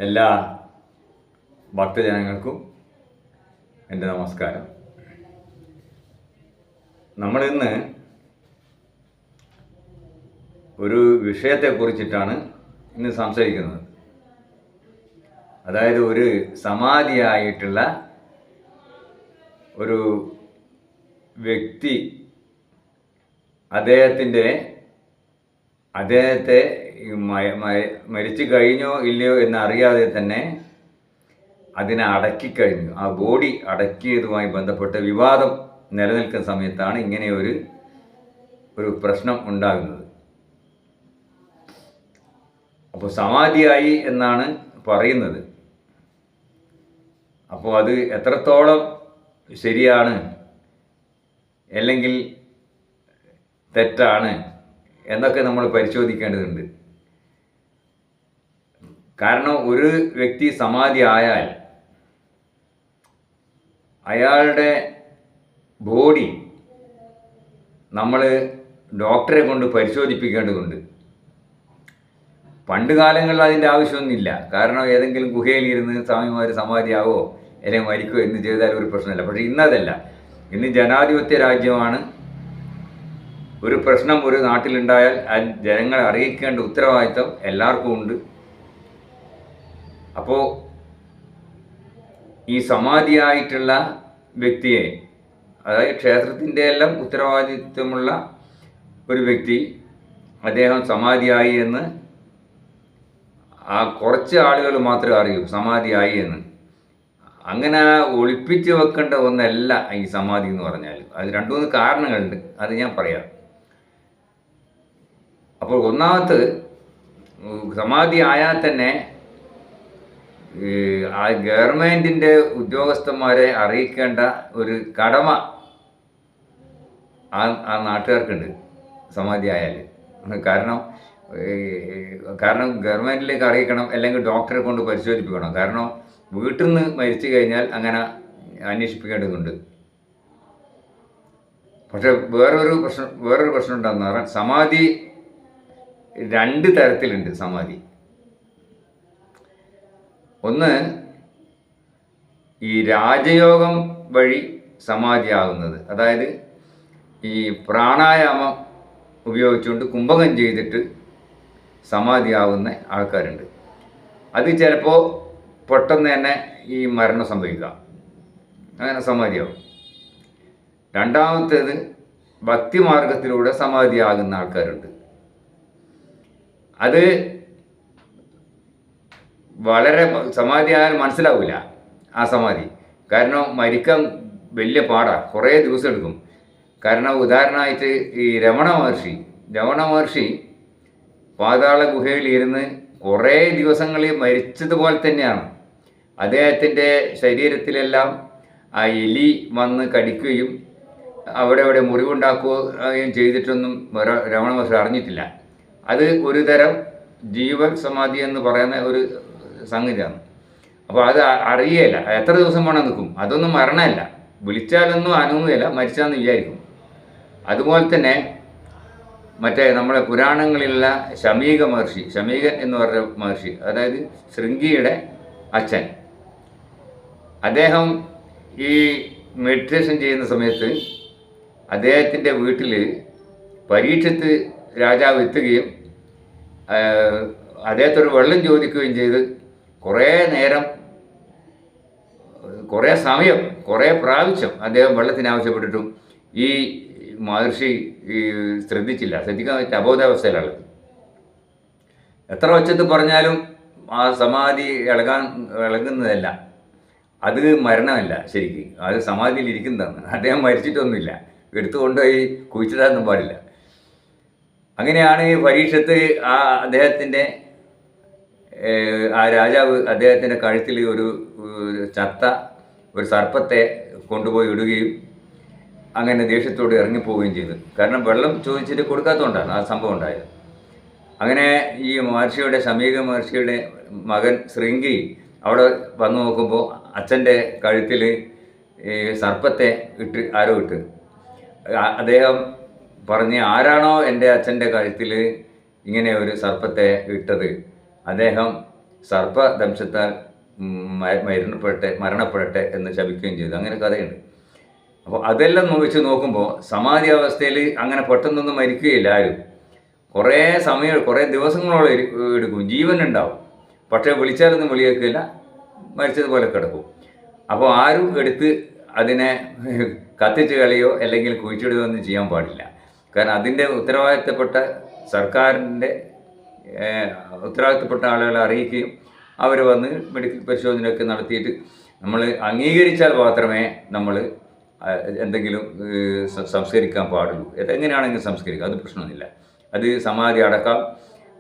എല്ലാ ഭക്തജനങ്ങൾക്കും എൻ്റെ നമസ്കാരം. നമ്മളിന്ന് ഒരു വിഷയത്തെക്കുറിച്ചിട്ടാണ് ഇന്ന് സംസാരിക്കുന്നത്. അതായത് ഒരു സമാധിയായിട്ടുള്ള ഒരു വ്യക്തി അദ്ദേഹത്തെ മരിച്ചു കഴിഞ്ഞോ ഇല്ലയോ എന്നറിയാതെ തന്നെ അതിനെ അടക്കിക്കഴിഞ്ഞു. ആ ബോഡി അടക്കിയതുമായി ബന്ധപ്പെട്ട് വിവാദം നിലനിൽക്കുന്ന സമയത്താണ് ഇങ്ങനെ ഒരു പ്രശ്നം ഉണ്ടാകുന്നത്. അപ്പോൾ സമാധിയായി എന്നാണ് പറയുന്നത്. അപ്പോൾ അത് എത്രത്തോളം ശരിയാണ് അല്ലെങ്കിൽ തെറ്റാണ് എന്നൊക്കെ നമ്മൾ പരിശോധിക്കേണ്ടതുണ്ട്. കാരണം ഒരു വ്യക്തി സമാധി ആയാൽ അയാളുടെ ബോഡി നമ്മൾ ഡോക്ടറെ കൊണ്ട് പരിശോധിപ്പിക്കേണ്ടതുണ്ട്. പണ്ട് കാലങ്ങളിൽ അതിൻ്റെ ആവശ്യമൊന്നുമില്ല. കാരണം ഏതെങ്കിലും ഗുഹയിലിരുന്ന് സ്വാമിമാർ സമാധിയാവോ അല്ലെങ്കിൽ മരിക്കുകയോ എന്ന് ചെയ്താൽ ഒരു പ്രശ്നമില്ല. പക്ഷേ ഇന്നതല്ല. ഇന്ന് ജനാധിപത്യ രാജ്യമാണ്. ഒരു പ്രശ്നം ഒരു നാട്ടിലുണ്ടായാൽ ജനങ്ങളെ അറിയിക്കേണ്ട ഉത്തരവാദിത്വം എല്ലാവർക്കും ഉണ്ട്. അപ്പോൾ ഈ സമാധിയായിട്ടുള്ള വ്യക്തിയെ, അതായത് ക്ഷേത്രത്തിൻ്റെ എല്ലാം ഉത്തരവാദിത്വമുള്ള ഒരു വ്യക്തി, അദ്ദേഹം സമാധിയായി എന്ന് ആ കുറച്ച് ആളുകൾ മാത്രമേ അറിയൂ സമാധിയായി എന്ന്. അങ്ങനെ ഒളിപ്പിച്ച് വെക്കേണ്ട ഒന്നല്ല ഈ സമാധി എന്ന് പറഞ്ഞാൽ. അത് രണ്ടു മൂന്ന് കാരണങ്ങളുണ്ട്, അത് ഞാൻ പറയാം. അപ്പോൾ ഒന്നാമത്, സമാധി ആയാൽ തന്നെ ആ ഗവൺമെൻറ്റിൻ്റെ ഉദ്യോഗസ്ഥന്മാരെ അറിയിക്കേണ്ട ഒരു കടമ ആ നാട്ടുകാർക്കുണ്ട് സമാധി ആയാൽ. കാരണം ഗവൺമെൻറ്റിലേക്ക് അറിയിക്കണം, അല്ലെങ്കിൽ ഡോക്ടറെ കൊണ്ട് പരിശോധിപ്പിക്കണം. കാരണം വീട്ടിൽ നിന്ന് മരിച്ചു കഴിഞ്ഞാൽ അങ്ങനെ അന്വേഷിപ്പിക്കേണ്ടതുണ്ട്. പക്ഷെ വേറൊരു പ്രശ്നം ഉണ്ടെന്ന് പറഞ്ഞാൽ, സമാധി രണ്ട് തരത്തിലുണ്ട്. സമാധി ഒന്ന്, ഈ രാജയോഗം വഴി സമാധിയാകുന്നത്. അതായത് ഈ പ്രാണായാമം ഉപയോഗിച്ചുകൊണ്ട് കുംഭകം ചെയ്തിട്ട് സമാധിയാവുന്ന ആൾക്കാരുണ്ട്. അത് ചിലപ്പോൾ പെട്ടെന്ന് തന്നെ ഈ മരണം സംഭവിക്കാം, അങ്ങനെ സമാധിയാവും. രണ്ടാമത്തേത്, ഭക്തിമാർഗത്തിലൂടെ സമാധിയാകുന്ന ആൾക്കാരുണ്ട്. അത് വളരെ സമാധിയായാൽ മനസ്സിലാവില്ല ആ സമാധി. കാരണം മരിക്കാൻ വലിയ പാടാണ്, കുറേ ദിവസം എടുക്കും. കാരണം ഉദാഹരണമായിട്ട് ഈ രമണ മഹർഷി പാതാള ഗുഹയിൽ ഇരുന്ന് കുറേ ദിവസങ്ങളിൽ മരിച്ചതുപോലെ തന്നെയാണ്. അദ്ദേഹത്തിൻ്റെ ശരീരത്തിലെല്ലാം ആ എലി വന്ന് കടിക്കുകയും അവിടെ മുറിവുണ്ടാക്കുകയും ചെയ്തിട്ടൊന്നും രമണ മഹർഷി അറിഞ്ഞിട്ടില്ല. അത് ഒരു തരം ജീവൻ സമാധി എന്ന് പറയുന്ന ഒരു സംഗതിയാണ്. അപ്പോൾ അത് അറിയേല, എത്ര ദിവസം വേണം നിൽക്കും. അതൊന്നും മരണമല്ല, വിളിച്ചാലൊന്നും അനങ്ങുകയില്ല, മരിച്ചാന്ന് വിചാരിക്കും. അതുപോലെ തന്നെ മറ്റേ നമ്മളെ പുരാണങ്ങളിലുള്ള ശമീകൻ എന്ന് പറഞ്ഞ മഹർഷി, അതായത് ശൃംഗിയുടെ അച്ഛൻ, അദ്ദേഹം ഈ മെഡിറ്റേഷൻ ചെയ്യുന്ന സമയത്ത് അദ്ദേഹത്തിൻ്റെ വീട്ടിൽ പരീക്ഷത്ത് രാജാവ് എത്തുകയും അദ്ദേഹത്തൊരു വെള്ളം ചോദിക്കുകയും ചെയ്ത് കുറേ നേരം, കുറേ സമയം, കുറേ പ്രാവശ്യം അദ്ദേഹം വെള്ളത്തിന് ആവശ്യപ്പെട്ടിട്ടും ഈ മഹർഷി ശ്രദ്ധിക്കാൻ പറ്റിയ അബോധാവസ്ഥയിലാണ്. എത്ര ഒച്ചത്ത് പറഞ്ഞാലും ആ സമാധി ഇളകുന്നതല്ല. അത് മരണമല്ല, ശരിക്കും അത് സമാധിയിൽ ഇരിക്കുന്നതാണ്. അദ്ദേഹം മരിച്ചിട്ടൊന്നുമില്ല, എടുത്തുകൊണ്ടുപോയി കുഴിച്ചിടാനൊന്നും പാടില്ല. അങ്ങനെയാണ് പരീക്ഷത്ത് അദ്ദേഹത്തിൻ്റെ ആ രാജാവ് അദ്ദേഹത്തിൻ്റെ കഴുത്തിൽ ഒരു ചത്ത ഒരു സർപ്പത്തെ കൊണ്ടുപോയി ഇടുകയും അങ്ങനെ ദേഷ്യത്തോട് ഇറങ്ങിപ്പോവുകയും ചെയ്തു. കാരണം വെള്ളം ചോദിച്ചിട്ട് കൊടുക്കാത്തതുകൊണ്ടാണ് ആ സംഭവം ഉണ്ടായത്. അങ്ങനെ ഈ ശമീക മഹർഷിയുടെ മകൻ ശൃംഗി അവിടെ വന്നു നോക്കുമ്പോൾ അച്ഛൻ്റെ കഴുത്തിൽ സർപ്പത്തെ ആരോ ഇട്ട്. അദ്ദേഹം പറഞ്ഞ്, ആരാണോ എൻ്റെ അച്ഛൻ്റെ കഴുത്തിൽ ഇങ്ങനെ ഒരു സർപ്പത്തെ ഇട്ടത്, അദ്ദേഹം സർപ്പദംശത്താൽ മരണപ്പെടട്ടെ എന്ന് ശപിക്കുകയും ചെയ്തു. അങ്ങനെ കഥയുണ്ട്. അപ്പോൾ അതെല്ലാം വെച്ച് നോക്കുമ്പോൾ സമാധി അവസ്ഥയിൽ അങ്ങനെ പെട്ടെന്നൊന്നും മരിക്കുകയില്ല ആരും. കുറേ സമയം, കുറേ ദിവസങ്ങളോളം എടുക്കും, ജീവനുണ്ടാവും. പക്ഷേ വിളിച്ചാലൊന്നും വിളിയേക്കില്ല, മരിച്ചതുപോലെ കിടക്കും. അപ്പോൾ ആരും എടുത്ത് അതിനെ കത്തിച്ച് കളയോ അല്ലെങ്കിൽ കുഴിച്ചിടുകയോ ഒന്നും ചെയ്യാൻ പാടില്ല. കാരണം അതിൻ്റെ ഉത്തരവാദിത്തപ്പെട്ട സർക്കാരിൻ്റെ ഉത്തരവാദിത്തപ്പെട്ട ആളുകളെ അറിയിക്കുകയും അവർ വന്ന് മെഡിക്കൽ പരിശോധനയൊക്കെ നടത്തിയിട്ട് നമ്മൾ അംഗീകരിച്ചാൽ മാത്രമേ നമ്മൾ എന്തെങ്കിലും സംസ്കരിക്കാൻ പാടുള്ളൂ. എങ്ങനെയാണെങ്കിലും സംസ്കരിക്കാം, അത് പ്രശ്നമൊന്നുമില്ല. അത് സമാധി അടക്കാം,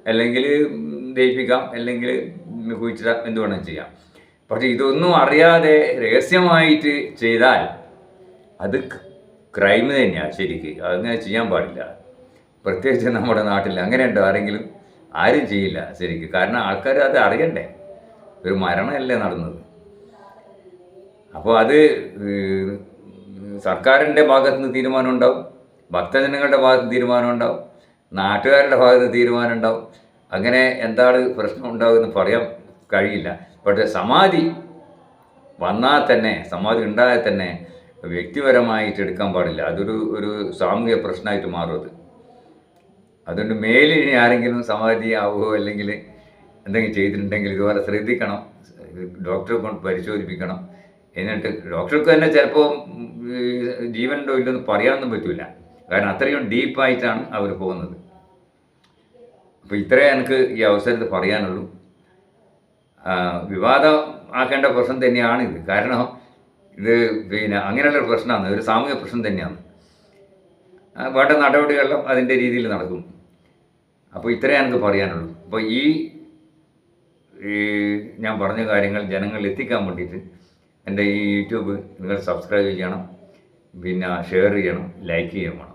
അല്ലെങ്കിൽ ദയിപ്പിക്കാം, അല്ലെങ്കിൽ കുഴിച്ചിടാം, എന്ത് വേണം ചെയ്യാം. പക്ഷേ ഇതൊന്നും അറിയാതെ രഹസ്യമായിട്ട് ചെയ്താൽ അത് ക്രൈം തന്നെയാണ് ശരിക്ക്. അങ്ങനെ ചെയ്യാൻ പാടില്ല. പ്രത്യേകിച്ച് നമ്മുടെ നാട്ടിൽ അങ്ങനെയുണ്ടോ ആരെങ്കിലും? ആരും ചെയ്യില്ല ശരിക്ക്. കാരണം ആൾക്കാർ അത് അറിയണ്ടേ, ഒരു മരണമല്ലേ നടന്നത്. അപ്പോൾ അത് സർക്കാരിൻ്റെ ഭാഗത്ത് നിന്ന് തീരുമാനം ഉണ്ടാവും, ഭക്തജനങ്ങളുടെ ഭാഗത്ത് തീരുമാനം ഉണ്ടാവും, നാട്ടുകാരുടെ ഭാഗത്ത് തീരുമാനം ഉണ്ടാവും. അങ്ങനെ എന്താണ് പ്രശ്നം ഉണ്ടാകുമെന്ന് പറയാൻ കഴിയില്ല. പക്ഷേ സമാധി വന്നാൽ തന്നെ, സമാധി ഉണ്ടായാൽ തന്നെ വ്യക്തിപരമായിട്ട് എടുക്കാൻ പാടില്ല. ഒരു സാമൂഹിക പ്രശ്നമായിട്ട് മാറും അത്. അതുകൊണ്ട് മേലിൽ ആരെങ്കിലും സമാധി ആവുകയോ അല്ലെങ്കിൽ എന്തെങ്കിലും ചെയ്തിട്ടുണ്ടെങ്കിൽ ഇതുപോലെ ശ്രദ്ധിക്കണം, ഡോക്ടറെ കൊണ്ട് പരിശോധിപ്പിക്കണം. എന്നിട്ട് ഡോക്ടർക്ക് തന്നെ ചിലപ്പോൾ ജീവനുണ്ടോ ഇല്ലെന്ന് പറയാനൊന്നും പറ്റില്ല. കാരണം അത്രയും ഡീപ്പായിട്ടാണ് അവർ പോകുന്നത്. അപ്പോൾ ഇത്രയേ എനിക്ക് ഈ അവസരത്തിൽ പറയാനുള്ളൂ. വിവാദം ആക്കേണ്ട പ്രശ്നം തന്നെയാണിത്. കാരണം ഇത് അങ്ങനെയുള്ളൊരു പ്രശ്നമാണ്, ഒരു സാമൂഹിക പ്രശ്നം തന്നെയാണ്. വേണ്ട നടപടികളെല്ലാം അതിൻ്റെ രീതിയിൽ നടക്കും. അപ്പോൾ ഇത്രയേ എനിക്ക് പറയാനുള്ളൂ. അപ്പോൾ ഈ ഞാൻ പറഞ്ഞ കാര്യങ്ങൾ ജനങ്ങളിൽ എത്തിക്കാൻ വേണ്ടിയിട്ട് എൻ്റെ ഈ യൂട്യൂബ് നിങ്ങൾ സബ്സ്ക്രൈബ് ചെയ്യണം, പിന്നെ ഷെയർ ചെയ്യണം, ലൈക്ക് ചെയ്യണം.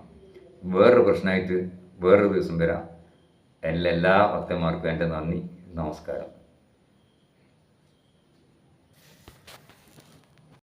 വേറൊരു പ്രശ്നമായിട്ട് വേറൊരു ദിവസം വരാം. എല്ലാ ഭക്തന്മാർക്കും എൻ്റെ നന്ദി, നമസ്കാരം.